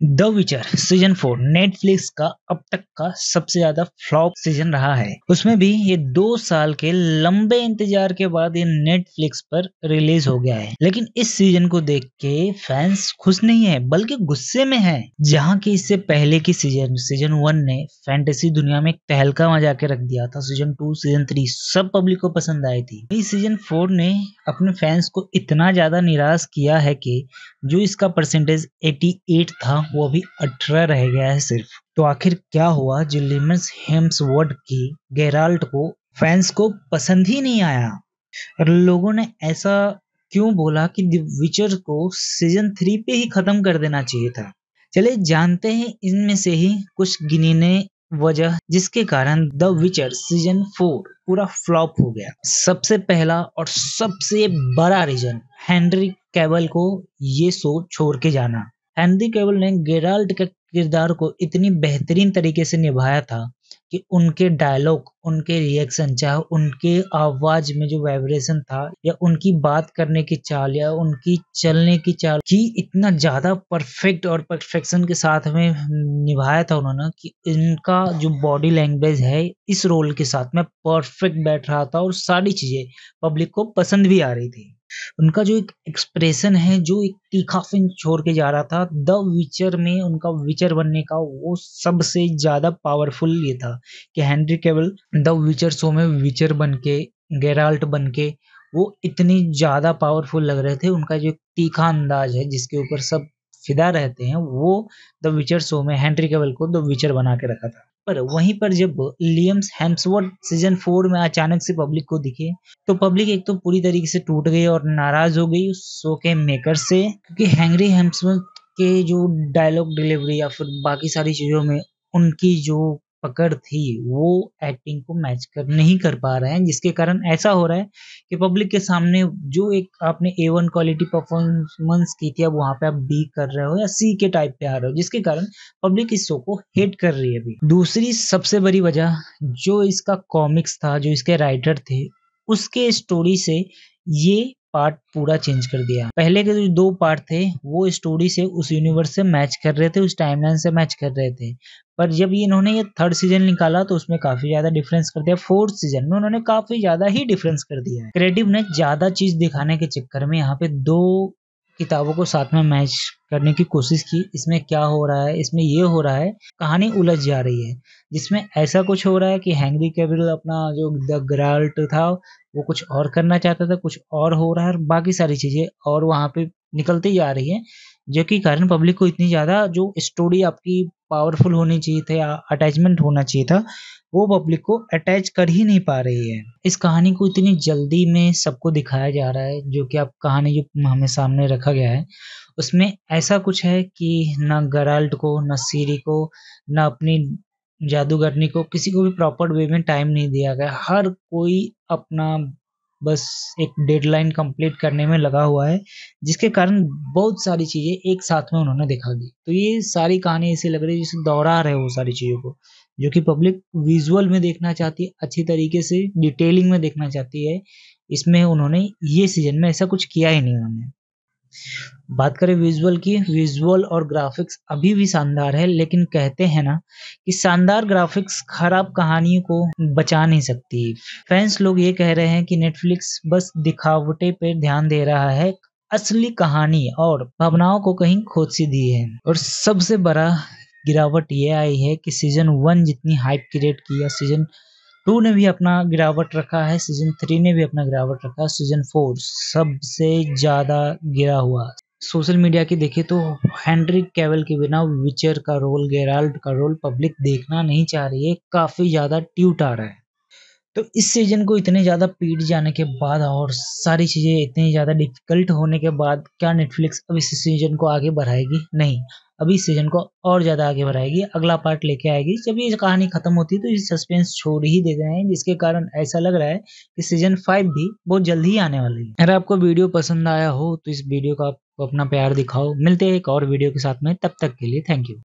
The विचर season 4 Netflix का अब तक का सबसे ज्यादा फ्लॉप सीजन रहा है। उसमें भी ये 2 साल के लंबे इंतजार के बाद ये नेटफ्लिक्स पर रिलीज हो गया है। लेकिन इस सीजन को देख के फैंस खुश नहीं है बल्कि गुस्से में है। जहां की इससे पहले की सीजन 1 ने फैंटेसी दुनिया में एक तहलका मचा के रख दिया था। सीजन 2 सीजन 3 सब पब्लिक को पसंद आई थी। इस सीजन 4 ने अपने फैंस को इतना ज्यादा निराश किया है कि जो इसका परसेंटेज 88 था वो अभी 18 रह गया है सिर्फ। तो आखिर क्या हुआ जो लिमस हेम्सवर्थ की गेराल्ट को फैंस को पसंद ही नहीं आया और लोगों ने ऐसा क्यों बोला कि द विचर को सीजन 3 पे ही खत्म कर देना चाहिए था। चलिए जानते हैं इनमें से ही कुछ गिने वजह जिसके कारण द विचर सीजन 4 पूरा फ्लॉप हो गया। सबसे पहला और सबसे बड़ा रीजन हेनरी कैवल को ये शो छोड़ के जाना। हेनरी कैवल ने गेराल्ट के किरदार को इतनी बेहतरीन तरीके से निभाया था कि उनके डायलॉग, उनके रिएक्शन, चाहे उनके आवाज में जो वाइब्रेशन था या उनकी बात करने की चाल या उनकी चलने की चाल की इतना ज्यादा परफेक्ट और परफेक्शन के साथ में निभाया था उन्होंने कि इनका जो बॉडी लैंग्वेज है इस रोल के साथ में परफेक्ट बैठ रहा था और सारी चीजें पब्लिक को पसंद भी आ रही थी। उनका जो एक एक्सप्रेशन है जो एक तीखापन छोड़ के जा रहा था द विचर में, उनका विचर बनने का वो सबसे ज्यादा पावरफुल ये था कि हेनरी कैविल द विचर शो में विचर बन के, गेराल्ट बन के वो इतनी ज्यादा पावरफुल लग रहे थे। उनका जो तीखा अंदाज है जिसके ऊपर सब फिदा रहते हैं वो द विचर शो में हेनरी कैविल को द विचर बना के रखा था। पर वहीं पर जब लियम्स हेम्सवर्थ सीजन 4 में अचानक से पब्लिक को दिखे तो पब्लिक एक तो पूरी तरीके से टूट गई और नाराज हो गई उस शो के मेकर से, क्योंकि हेनरी हेम्सवर्थ के जो डायलॉग डिलीवरी या फिर बाकी सारी चीजों में उनकी जो पकड़ थी वो एक्टिंग को मैच कर नहीं कर पा रहे हैं, जिसके कारण ऐसा हो रहा है कि पब्लिक के सामने जो एक आपने A1 क्वालिटी परफॉर्मेंस की थी अब वहां पे आप B कर रहे हो या C के टाइप पे आ रहे हो, जिसके कारण पब्लिक इस शो को हेट कर रही है अभी। दूसरी सबसे बड़ी वजह जो इसका कॉमिक्स था, जो इसके राइटर थे, उसके स्टोरी से ये पार्ट पूरा चेंज कर दिया। पहले के जो 2 पार्ट थे वो स्टोरी से उस यूनिवर्स से मैच कर रहे थे, उस टाइमलाइन से मैच कर रहे थे। पर जब इन्होंने ये 3rd सीजन निकाला तो उसमें काफी ज्यादा डिफरेंस कर दिया। 4th सीजन में उन्होंने काफी ज्यादा ही डिफरेंस कर दिया है। क्रिएटिव ने ज्यादा चीज दिखाने के चक्कर में यहाँ पे 2 किताबों को साथ में मैच करने की कोशिश की। इसमें क्या हो रहा है, इसमें ये हो रहा है, कहानी उलझ जा रही है। जिसमें ऐसा कुछ हो रहा है कि हेनरी कैविल अपना जो द गेराल्ट था वो कुछ और करना चाहता था, कुछ और हो रहा है और बाकी सारी चीजें और वहां पे निकलती जा रही है, जो कि कारण पब्लिक को इतनी ज्यादा जो स्टोरी आपकी पावरफुल होनी चाहिए थी या अटैचमेंट होना चाहिए था वो पब्लिक को अटैच कर ही नहीं पा रही है। इस कहानी को इतनी जल्दी में सबको दिखाया जा रहा है, जो कि आप कहानी जो हमें सामने रखा गया है उसमें ऐसा कुछ है कि ना गेराल्ट को, ना सीरी को, ना अपनी जादूगरनी को, किसी को भी प्रॉपर वे में टाइम नहीं दिया गया। हर कोई अपना बस एक डेडलाइन कंप्लीट करने में लगा हुआ है, जिसके कारण बहुत सारी चीजें एक साथ में उन्होंने दिखा दी। तो ये सारी कहानी ऐसी लग रही है जैसे दोहरा रहे वो सारी चीजों को, जो कि पब्लिक विजुअल में देखना चाहती है, अच्छी तरीके से डिटेलिंग में देखना चाहती है। इसमें उन्होंने ये सीजन में ऐसा कुछ किया ही नहीं उन्होंने। बात करें विजुअल की, विजुअल और ग्राफिक्स अभी भी शानदार है, लेकिन कहते हैं ना कि शानदार ग्राफिक्स खराब कहानियों को बचा नहीं सकती। फैंस लोग ये कह रहे हैं कि नेटफ्लिक्स बस दिखावटे पे ध्यान दे रहा है, असली कहानी और भावनाओं को कहीं खो सी दी है। और सबसे बड़ा गिरावट ये आई है कि सीजन 1 जितनी हाइप क्रिएट की है, सीजन 2 ने भी अपना गिरावट रखा है, सीजन 3 ने भी अपना गिरावट रखा है, सीजन 4 सबसे ज्यादा गिरा हुआ। सोशल मीडिया की देखें तो हेनरी कैविल के बिना विचर का रोल, गेराल्ट का रोल पब्लिक देखना नहीं चाह रही है, काफी ज्यादा ट्यूट आ रहा है। तो इस सीजन को इतने ज्यादा पीट जाने के बाद और सारी चीजें इतनी ज्यादा डिफिकल्ट होने के बाद क्या नेटफ्लिक्स अब इस सीजन को आगे बढ़ाएगी? नहीं, अभी इस सीजन को और ज्यादा आगे बढ़ाएगी, अगला पार्ट लेके आएगी। जब ये कहानी खत्म होती है तो ये सस्पेंस छोड़ ही दे रहे हैं, जिसके कारण ऐसा लग रहा है कि सीजन 5 भी बहुत जल्द ही आने वाली है। अगर आपको वीडियो पसंद आया हो तो इस वीडियो को आप अपना प्यार दिखाओ। मिलते हैं एक और वीडियो के साथ में, तब तक के लिए थैंक यू।